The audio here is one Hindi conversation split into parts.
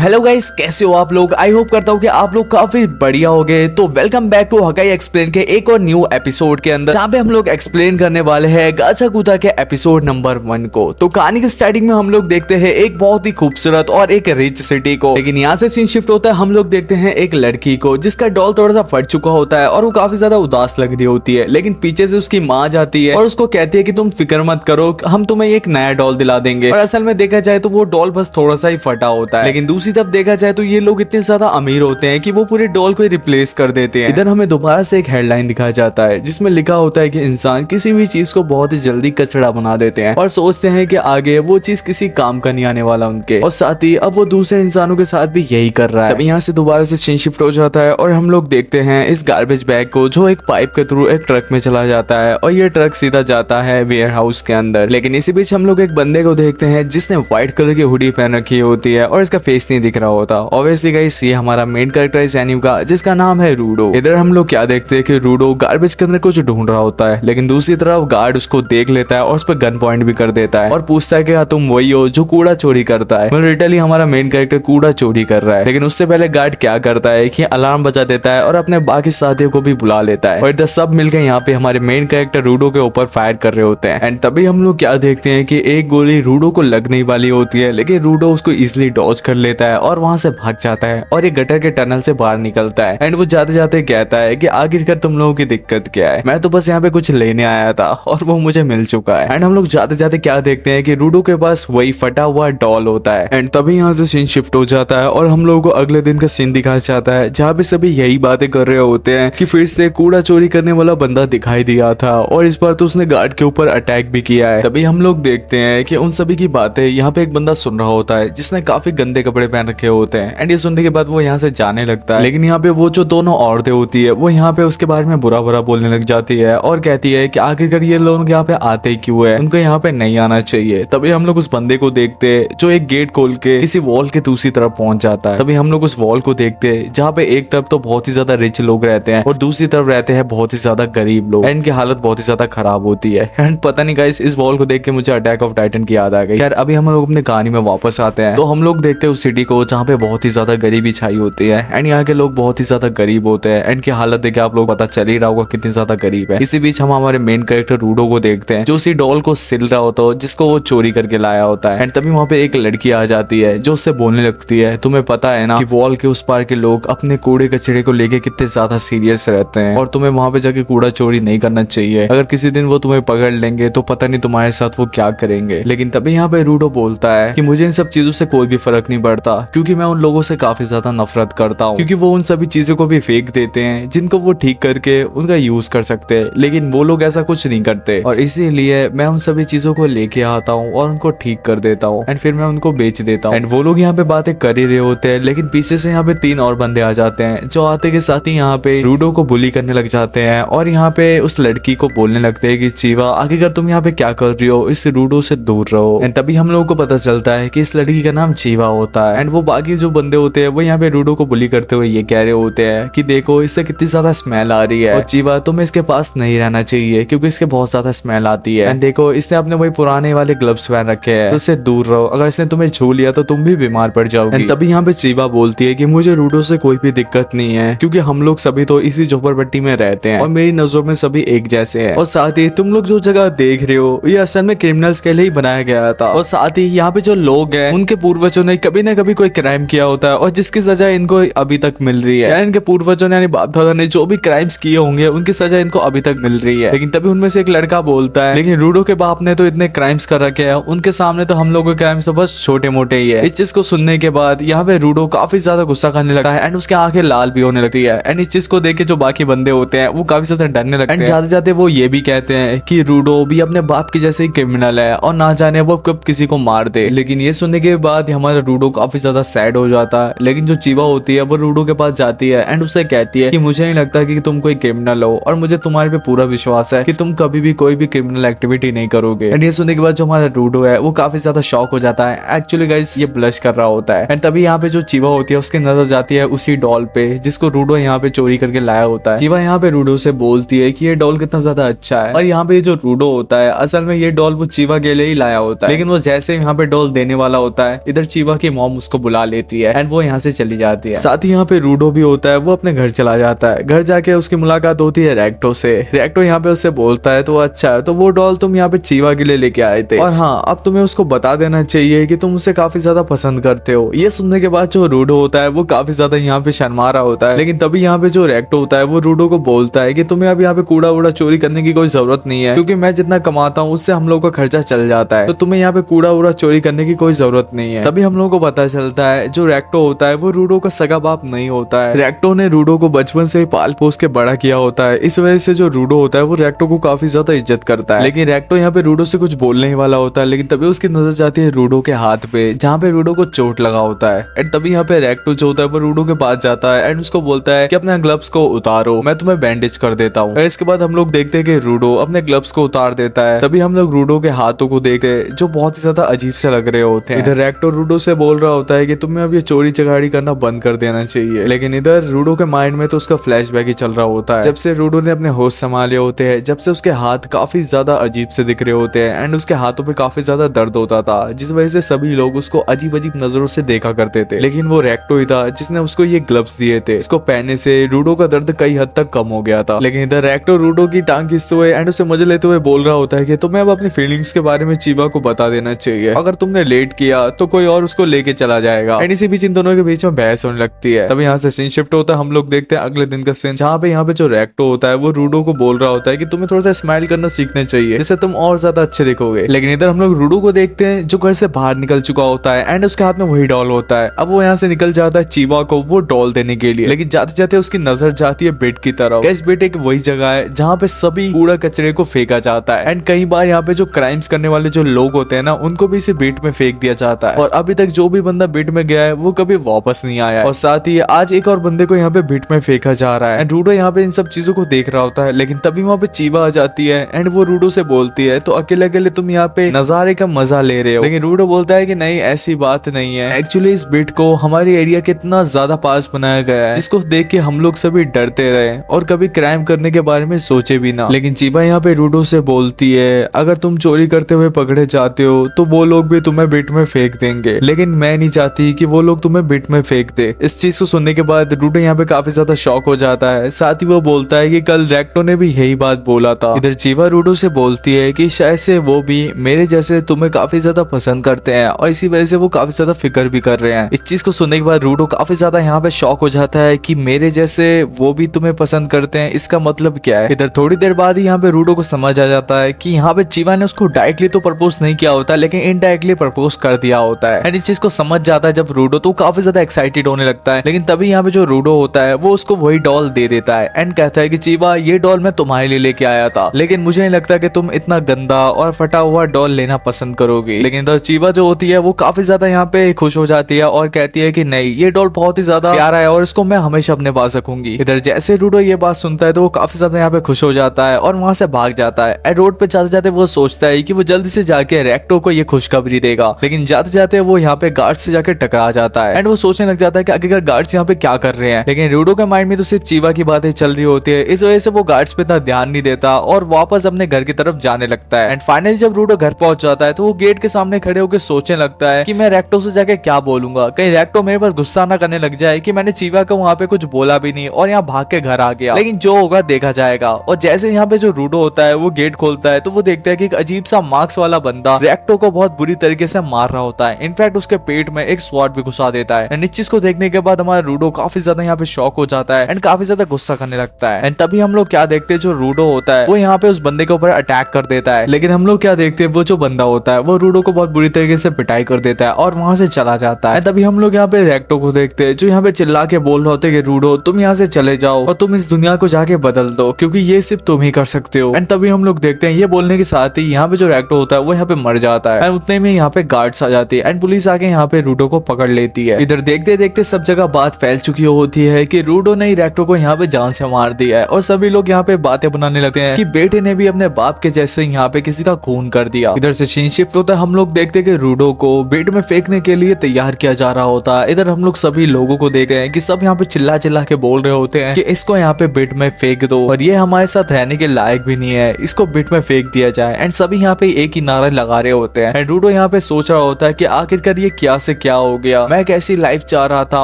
हेलो गाइस, कैसे हो आप लोग। आई होप करता हूँ कि आप लोग काफी बढ़िया हो गए। तो वेलकम बैक टू हकाई एक्सप्लेन के एक और न्यू एपिसोड के अंदर, जहाँ पे हम लोग एक्सप्लेन करने वाले हैं गाचा गुता के एपिसोड नंबर 1 को। तो कहानी के स्टार्टिंग में हम लोग देखते हैं एक बहुत ही खूबसूरत और एक रिच सिटी को, लेकिन यहाँ से सीन शिफ्ट होता है। हम लोग देखते हैं एक लड़की को जिसका डॉल थोड़ा सा फट चुका होता है और वो काफी ज्यादा उदास लग रही होती है। लेकिन पीछे से उसकी माँ जाती है और उसको कहती है कि तुम फिक्र मत करो, हम तुम्हें एक नया डॉल दिला देंगे। और असल में देखा जाए तो वो डॉल बस थोड़ा सा ही फटा होता है। लेकिन दूसरी तरफ देखा जाए तो ये लोग इतने ज्यादा अमीर होते हैं कि वो पूरे डॉल को रिप्लेस कर देते हैं। इधर हमें दोबारा से एक हेडलाइन दिखाया जाता है जिसमें लिखा होता है कि इंसान किसी भी चीज को बहुत ही जल्दी कचरा बना देते हैं और सोचते हैं कि आगे वो चीज किसी काम का नहीं आने वाला उनके। और साथ ही अब वो दूसरे इंसानों के साथ भी यही कर रहा है। तब यहाँ से दोबारा से सीन शिफ्ट हो जाता है और हम लोग देखते हैं इस गार्बेज बैग को जो एक पाइप के थ्रू एक ट्रक में चला जाता है और ये ट्रक सीधा जाता है वेयर हाउस के अंदर। लेकिन इसी बीच हम लोग एक बंदे को देखते हैं जिसने व्हाइट कलर की हुडी पहन रखी होती है और इसका फेस नहीं दिख रहा होता। ऑब्वियसली गाइस ये हमारा मेन कैरेक्टर है एनीमे का, जिसका नाम है रूडो। इधर हम लोग क्या देखते हैं कि रूडो गार्बेज के अंदर कुछ ढूंढ रहा होता है, लेकिन दूसरी तरफ गार्ड उसको देख लेता है और उस पर गन पॉइंट भी कर देता है और पूछता है कि हाँ तुम वही हो जो कूड़ा चोरी करता है। मतलब लिटरली हमारा मेन कैरेक्टर कूड़ा चोरी कर रहा है। लेकिन उससे पहले गार्ड क्या करता है कि अलार्म बजा देता है और अपने बाकी साथियों को भी बुला लेता है और इधर सब मिलकर यहाँ पे हमारे मेन कैरेक्टर रूडो के ऊपर फायर कर रहे होते हैं। एंड तभी हम लोग क्या देखते हैं कि एक गोली रूडो को लगने वाली होती है, लेकिन रूडो उसको इजिली डॉज कर लेता है और वहां से भाग जाता है और ये गटर के टनल से बाहर निकलता है। एंड वो जाते जाते कहता है कि आखिरकार तुम लोगों की दिक्कत क्या है, मैं तो बस यहाँ पे कुछ लेने आया था और वो मुझे मिल चुका है। एंड हम लोग जाते जाते क्या देखते हैं कि रूडो के पास वही फटा हुआ डॉल होता है। एंड तभी यहाँ से सीन शिफ्ट हो जाता है और हम लोगों को अगले दिन का सीन दिखाया जाता है जहाँ पे सभी यही बातें कर रहे होते हैं कि फिर से कूड़ा चोरी करने वाला बंदा दिखाई दिया था और इस बार तो उसने गार्ड के ऊपर अटैक भी किया है। तभी हम लोग देखते हैं कि उन सभी की बातें यहाँ पे एक बंदा सुन रहा होता है जिसने काफी गंदे कपड़े पहन रखे होते हैं। एंड ये सुनने के बाद वो यहाँ से जाने लगता है। लेकिन यहाँ पे वो जो दोनों औरतें होती है वो यहाँ पे उसके बारे में बुरा बुरा बोलने लग जाती है और कहती है कि आखिरकार ये लोग यहाँ पे आते क्यों है, उनको यहाँ पे नहीं आना चाहिए। तभी हम लोग उस बंदे को देखते हैं जो एक गेट खोल के किसी वॉल के दूसरी तरफ पहुंच जाता है। तभी हम लोग उस वॉल को देखते हैं जहाँ पे एक तरफ तो बहुत ही ज्यादा रिच लोग रहते हैं और दूसरी तरफ रहते हैं बहुत ही ज्यादा गरीब लोग। इनकी हालत बहुत ही ज्यादा खराब होती है। एंड पता नहीं गाइस, इस वॉल को देख के मुझे अटैक ऑफ टाइटन की याद आ गई। यार अभी हम लोग अपनी कहानी में वापस आते हैं तो हम लोग देखते हैं उस सिटी को जहाँ पे बहुत ही ज्यादा गरीबी छाई होती है। एंड यहाँ के लोग बहुत ही ज्यादा गरीब होते हैं। एंड की हालत देख के आप लोग पता चल ही रहा होगा कितनी ज्यादा गरीब है। इसी बीच हम हमारे मेन कैरेक्टर रूडो को देखते हैं जो उसी डॉल को सिल रहा होता है जिसको वो चोरी करके लाया होता है। एंड तभी वहाँ पे एक लड़की आ जाती है जो उससे बोलने लगती है, तुम्हें पता है ना कि वॉल के उस पार के लोग अपने कूड़े कचरे को लेके कितने ज्यादा सीरियस रहते हैं और तुम्हें वहाँ पे जाके कूड़ा चोरी नहीं करना चाहिए। अगर किसी दिन वो तुम्हें पकड़ लेंगे तो पता नहीं तुम्हारे साथ वो क्या करेंगे। लेकिन तभी यहाँ पे रूडो बोलता है कि मुझे इन सब चीजों से कोई भी फर्क नहीं पड़ता क्योंकि मैं उन लोगों से काफी ज्यादा नफरत करता हूँ, क्योंकि वो उन सभी चीजों को भी फेंक देते हैं जिनको वो ठीक करके उनका यूज कर सकते हैं, लेकिन वो लोग ऐसा कुछ नहीं करते और इसीलिए मैं उन सभी चीजों को लेके आता हूँ और उनको ठीक कर देता हूँ एंड फिर मैं उनको बेच देता हूँ। एंड वो लोग यहाँ पे बातें कर ही रहे होते हैं, लेकिन पीछे से यहाँ पे 3 और बंदे आ जाते हैं जो आते के साथ ही यहाँ पे रूडो को बुली करने लग जाते हैं और यहाँ पे उस लड़की को बोलने लगते हैं कि चीवा आखिरकार तुम यहाँ पे क्या कर रही हो, इस रूडो से दूर रहो। एंड तभी हम लोगों को पता चलता है कि इस लड़की का नाम चीवा होता है। एंड वो बाकी जो बंदे होते हैं वो यहाँ पे रूडो को बुली करते हुए ये कह रहे होते हैं कि देखो इससे कितनी ज्यादा स्मेल आ रही है और चीवा तुम्हें इसके पास नहीं रहना चाहिए क्योंकि इसके बहुत ज्यादा स्मेल आती है। एंड देखो इसने अपने वही पुराने वाले ग्लव्स पहन रखे हैं तो इससे दूर रहो, अगर इसने तुम्हें छू लिया तो तुम भी बीमार पड़ जाओगे। एंड तभी यहाँ पे चीवा बोलती है कि मुझे रूडो से कोई भी दिक्कत नहीं है क्योंकि हम लोग सभी तो इसी झोपड़पट्टी में रहते हैं और मेरी नजरों में सभी एक जैसे हैं और साथ ही तुम लोग जो जगह देख रहे हो ये असल में क्रिमिनल्स के लिए ही बनाया गया था और साथ ही यहाँ पे जो लोग हैं उनके पूर्वजों ने कभी ना कभी कोई क्राइम किया होता है और जिसकी सजा इनको अभी तक मिल रही है। इनके पूर्वजों ने यानी बाप दादा ने जो भी क्राइम्स किए होंगे उनकी सजा इनको अभी तक मिल रही है। लेकिन तभी उनमें से एक लड़का बोलता है लेकिन रूडो के बाप ने तो इतने क्राइम्स कर रखे हैं, उनके सामने तो हम लोगों के क्राइम्स तो बस छोटे मोटे ही है। इस चीज को सुनने के बाद यहाँ पे रूडो काफी ज्यादा गुस्सा करने लगता है एंड उसकी आंखें लाल भी होने लगती है। एंड इस चीज को देख के जो बाकी बंदे होते हैं वो काफी ज्यादा डरने लगते हैं। एंड जाते जाते वो ये भी कहते हैं कि रूडो भी अपने बाप के जैसे ही क्रिमिनल है और ना जाने वो कब किसी को मार दे। लेकिन ये सुनने के बाद हमारा रूडो काफी ज्यादा सैड हो जाता है। लेकिन जो चीवा होती है वो रूडो के पास जाती है एंड उससे कहती है कि मुझे नहीं लगता कि तुम कोई क्रिमिनल हो और मुझे तुम्हारे पे पूरा विश्वास है कि तुम कभी भी कोई भी क्रिमिनल एक्टिविटी नहीं करोगे। एंड ये सुनने के बाद जो हमारा रूडो है वो काफी ज्यादा शॉक हो जाता है। एक्चुअली गाइस ये ब्लश कर रहा होता है। एंड तभी यहाँ पे जो चीवा होती है उसकी नजर जाती है उसी डॉल पे जिसको रूडो यहाँ पे चोरी करके लाया होता है। चीवा यहाँ पे रूडो से बोलती है कि ये डॉल कितना ज्यादा अच्छा है और यहाँ पे जो रूडो होता है असल में ये डॉल वो चीवा के लिए ही लाया होता है। लेकिन वो जैसे यहाँ पे डॉल देने वाला होता है इधर चीवा की मॉम उसको बुला लेती है एंड वो यहाँ से चली जाती है। साथ ही यहाँ पे रूडो भी होता है, वो अपने घर चला जाता है। घर जाके उसकी मुलाकात होती है रेक्टो से। रेक्टो यहाँ पे उससे बोलता है तो अच्छा तो वो डॉल तुम यहाँ पे चीवा के लिए लेके आए थे, और हाँ अब तुम्हें उसको बता देना चाहिए कि तुम उसे काफी ज्यादा पसंद करते हो। ये सुनने के बाद जो रूडो होता है वो काफी ज्यादा यहाँ पे शर्मा रहा होता है, लेकिन तभी यहाँ पे जो रेक्टो होता है वो रूडो को बोलता है कि तुम्हें अब यहाँ पे कूड़ा वूड़ा चोरी करने की कोई जरूरत नहीं है, क्योंकि मैं जितना कमाता हूँ उससे हम लोग का खर्चा चल जाता है, तो तुम्हें यहाँ पे कूड़ा वूड़ा चोरी करने की कोई जरूरत नहीं है। तभी हम लोग को पता चलता है जो रेक्टो होता है वो रूडो का सगा बाप नहीं होता है। रेक्टो ने रूडो को बचपन से ही पाल पोस के बड़ा किया होता है, इस वजह से जो रूडो होता है वो रेक्टो को काफी ज्यादा इज्जत करता है। लेकिन रेक्टो यहाँ पे रूडो से कुछ बोलने ही वाला होता है, लेकिन तभी उसकी नजर जाती है रूडो के हाथ पे, जहाँ पे रूडो को चोट लगा होता है। एंड तभी यहाँ पे रेक्टो जो होता है वो रूडो के पास जाता है एंड उसको बोलता है कि अपने ग्लव्स को उतारो, मैं तुम्हें बैंडेज कर देता हूँ। इसके बाद हम लोग देखते हैं कि रूडो अपने ग्लव्स को उतार देता है। तभी हम लोग रूडो के हाथों को देखते हैं जो बहुत ही ज्यादा अजीब से लग रहे होते हैं। इधर रेक्टो रूडो से बोल रहा होता है कि तुम्हें अब ये चोरी चगाड़ी करना बंद कर देना चाहिए, लेकिन इधर रूडो के माइंड में तो उसका फ्लैशबैक ही चल रहा होता है। जब से रूडो ने अपने होश संभाले होते हैं, जब से उसके हाथ काफी ज्यादा अजीब से दिख रहे होते हैं एंड उसके हाथों पे काफी ज्यादा दर्द होता था, जिस वजह से सभी लोग उसको अजीब अजीब नजरों से देखा करते थे। लेकिन वो रेक्टो ही था जिसने उसको ये ग्लव्स दिए थे। इसको पहनने से रूडो का दर्द कई हद तक कम हो गया था। लेकिन इधर रेक्टो रूडो की टांग खींचते हुए एंड उसे मजे लेते हुए बोल रहा होता है कि तुम्हें अब अपनी फीलिंग्स के बारे में चीवा को बता देना चाहिए, अगर तुमने लेट किया तो कोई और उसको लेके चला जाएगा। एंड इसी बीच इन दोनों के बीच में बहस होने लगती है। तब यहाँ से सीन शिफ्ट होता है, हम लोग देखते हैं अगले दिन का सीन, जहाँ पे यहाँ पे जो रेक्टो होता है वो रूडो को बोल रहा होता है कि तुम्हें थोड़ा सा स्माइल करना सीखना चाहिए, जिससे तुम और ज्यादा अच्छे दिखोगे। लेकिन इधर हम लोग रूडो को देखते हैं जो घर से बाहर निकल चुका होता है एंड उसके हाथ में वही डॉल होता है। अब वो यहाँ से निकल जाता है चीवा को वो डॉल देने के लिए, लेकिन जाते जाते उसकी नजर जाती है बेड की तरफ। इस बेड एक वही जगह है जहाँ पे सभी कूड़ा कचरे को फेंका जाता है एंड कई बार यहाँ पे जो क्राइम्स करने वाले जो लोग होते हैं ना उनको भी इसे बेड में फेंक दिया जाता है, और अभी तक जो भी बंदा बेड में गया है वो कभी वापस नहीं आया। और साथ ही आज एक और बंदे को यहाँ पे बेड में फेंका जा रहा है एंड रूडो यहाँ पे इन सब चीजों को देख रहा होता है। लेकिन तभी वहाँ पे चीवा आ जाती है एंड वो रूडो से बोलती है तो अकेले अकेले तुम यहाँ पे नजारे का मजा ले रहे हो। लेकिन रूडो बोलता है कि नहीं ऐसी बात नहीं है, एक्चुअली इस बेड को हमारे एरिया के इतना ज्यादा पास बनाया गया है जिसको देख के हम लोग सभी डरते रहे और कभी क्राइम करने के बारे में सोचे भी ना। लेकिन चीवा यहाँ पे रूडो से बोलती है अगर तुम चोरी करते हुए पकड़े जाते हो तो वो लोग भी तुम्हें बेड में फेंक देंगे, लेकिन मैं नहीं चाहती कि वो लोग तुम्हें बेड में फेंक दे। इस चीज को सुनने के बाद रूडो यहाँ पे काफी ज्यादा शॉक हो जाता है। साथ ही वो बोलता है कि कल रेक्टो ने भी यही बात बोला था। इधर चीवा रूडो से बोलती है कि शायद से वो भी मेरे जैसे तुम्हें काफी ज्यादा पसंद करते हैं और इसी वजह से वो काफी ज्यादा फिक्र भी कर रहे हैं। इस चीज को सुनने के बाद रूडो काफी ज्यादा यहाँ पे शॉक हो जाता है कि मेरे जैसे वो भी तुम्हें पसंद करते हैं, इसका मतलब क्या है। इधर थोड़ी देर बाद ही यहाँ पे रूडो को समझ आ जाता है कि यहाँ पे चीवा ने उसको डायरेक्टली तो प्रपोज नहीं किया होता लेकिन इनडायरेक्टली प्रपोज कर दिया होता है। एंड इस चीज को समझ जाता है जब रूडो, तो काफी ज्यादा एक्साइटेड होने लगता है। लेकिन तभी यहाँ पे जो रूडो होता है वो उसको वही डॉल दे देता है एंड कहता है कि चीवा ये डॉल मैं तुम्हारे लिए लेके आया था, लेकिन मुझे नहीं लगता कि तुम इतना गंदा और फटा हुआ डॉल लेना पसंद करोगे। लेकिन इधर चीवा जो होती है वो काफी ज्यादा यहाँ पे खुश हो जाती है और कहती है कि नहीं ये डॉल बहुत ही ज्यादा प्यारा है और इसको मैं हमेशा अपने पास रखूंगी। इधर जैसे रूडो ये बात सुनता है तो वो काफी ज्यादा यहाँ पे खुश हो जाता है और वहां से भाग जाता है। एंड रोड पे जाते जाते वो सोचता है कि वो जल्दी से जाके रेक्टो को ये खुशखबरी देगा, लेकिन जाते जाते वो यहाँ पे गार्ड से जाके टकरा जाता है एंड वो सोचने लग जाता है कि आखिरकार गार्ड्स यहाँ पे क्या कर रहे हैं। लेकिन रूडो के माइंड में तो सिर्फ चीवा की बातें चल रही होती है, इस वजह से वो गार्ड्स पे इतना ध्यान नहीं देता और वापस अपने घर की तरफ जाने लगता है। एंड फाइनली जब रूडो घर पहुंच जाता है तो वो गेट के सामने खड़े होकर सोचने लगता है कि मैं रेक्टो से जाके क्या बोलूंगा, कहीं रेक्टो मेरे पास गुस्सा ना करने लग जाए कि मैंने चीवा को वहाँ पे कुछ बोला भी नहीं और यहाँ भाग के घर आ गया। लेकिन जो होगा देखा जाएगा। और जैसे यहाँ पे जो रूडो होता है वो गेट खोलता है तो वो देखता है कि एक अजीब सा मार्क्स वाला बंदा रेक्टो को बहुत बुरी तरीके से मार रहा होता है। इनफैक्ट उसके पेट में एक स्वॉर्ड भी घुसा देता है। एंड इस चीज को देखने के बाद हमारा रूडो काफी ज्यादा यहाँ पे शॉक हो जाता है एंड काफी ज्यादा गुस्सा करने लगता है। एंड तभी हम लोग क्या देखते हैं, जो रूडो होता है वो यहाँ पे उस बंदे के ऊपर अटैक कर देता है। लेकिन हम लोग क्या देखते हैं, वो जो बंदा होता है वो रूडो को बहुत बुरी तरीके से पिटाई कर देता है और वहां से चला जाता है। तभी हम लोग यहाँ पे रेक्टो को देखते हैं जो यहाँ पे चिल्ला के बोल रहे होते हैं कि रूडो तुम यहाँ से चले जाओ और तुम इस दुनिया को जाके बदल दो, क्योंकि ये सिर्फ तुम ही कर सकते हो। एंड तभी हम लोग देखते हैं ये बोलने के साथ ही यहाँ पे जो रेक्टो होता है वो यहाँ पे मर जाता है। एंड उतने में यहाँ पे गार्ड्स आ जाती है एंड पुलिस आके यहाँ पे रूडो को पकड़ लेती है। इधर देखते देखते सब जगह बात फैल चुकी होती है कि रूडो ने रेक्टो को यहाँ पे जान से मार दिया है और सभी लोग यहाँ पे बातें बनाने लगते हैं कि बेटे ने भी अपने बाप के जैसे यहाँ पे किसी का खून कर दिया। इधर से सीन शिफ्ट होता है, हम लोग देखते हैं कि रूडो को बेड में फेंकने के लिए तैयार किया जा रहा होता है। इधर हम लोग सभी लोगों को देख रहे हैं कि सब यहाँ पे चिल्ला चिल्ला के बोल रहे होते हैं कि इसको यहाँ पे बेड में फेंक दो और ये हमारे साथ रहने के लायक भी नहीं है, इसको बेड में फेंक दिया जाए। एंड सभी यहाँ पे एक ही नारा लगा रहे होते हैं। एंड रूडो यहाँ पे सोच रहा होता है कि आखिरकार ये क्या से क्या हो गया, मैं कैसी लाइफ चाह रहा था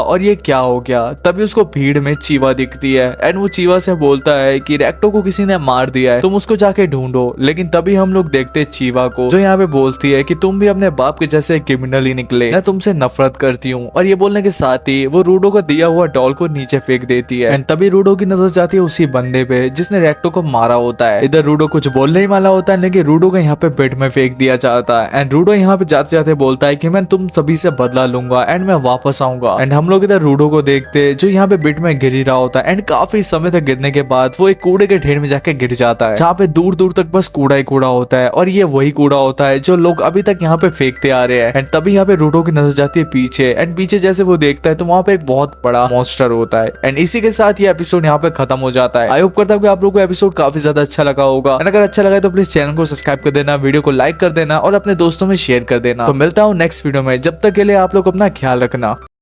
और ये क्या हो गया। तभी उसको भीड़ में चीवा दिखती है एंड वो चीवा से बोलता है कि रेक्टो को किसी ने मार दिया है, तुम उसको जाके ढूंढो। लेकिन तभी हम लोग देखते चीवा को, जो यहाँ पे बोलती है कि तुम भी अपने बाप के जैसे क्रिमिनल ही निकले, मैं तुमसे नफरत करती हूँ। और ये बोलने के साथ ही वो रूडो को दिया हुआ डॉल को नीचे फेंक देती है एंड तभी रूडो की नजर जाती है उसी बंदे पे जिसने रेक्टो को मारा होता है। इधर रूडो कुछ बोलने ही वाला होता है लेकिन रूडो को यहाँ पे बेड में फेंक दिया जाता है एंड रूडो यहाँ पे जाते जाते बोलता है कि मैं तुम सभी से बदला लूंगा एंड मैं वापस आऊंगा। एंड हम लोग इधर रूडो को देखते जो यहाँ पे बेड में गिर ही रहा होता है एंड काफी समय तक गिरने के बाद वो एक कूड़े के ढेर में जाके गिर जाता है, जहाँ पे दूर दूर तक बस कूड़ा ही कूड़ा होता है और ये वही कूड़ा होता है जो लोग अभी तक यहाँ पे फेंकते आ रहे हैं। एंड तभी यहाँ पे रूडो की नजर जाती है पीछे एंड पीछे जैसे वो देखता है तो वहाँ पे एक बहुत बड़ा मॉन्स्टर होता है। एंड इसी के साथ ये एपिसोड यहाँ पे खत्म हो जाता है। आई होप करता हूँ कि आप लोगों को एपिसोड काफी ज्यादा अच्छा लगा होगा। अगर अच्छा लगा तो प्लीज चैनल को सब्सक्राइब कर देना, वीडियो को लाइक कर देना और अपने दोस्तों में शेयर कर देना। तो मिलता हूँ नेक्स्ट वीडियो में, जब तक के लिए आप लोग अपना ख्याल रखना।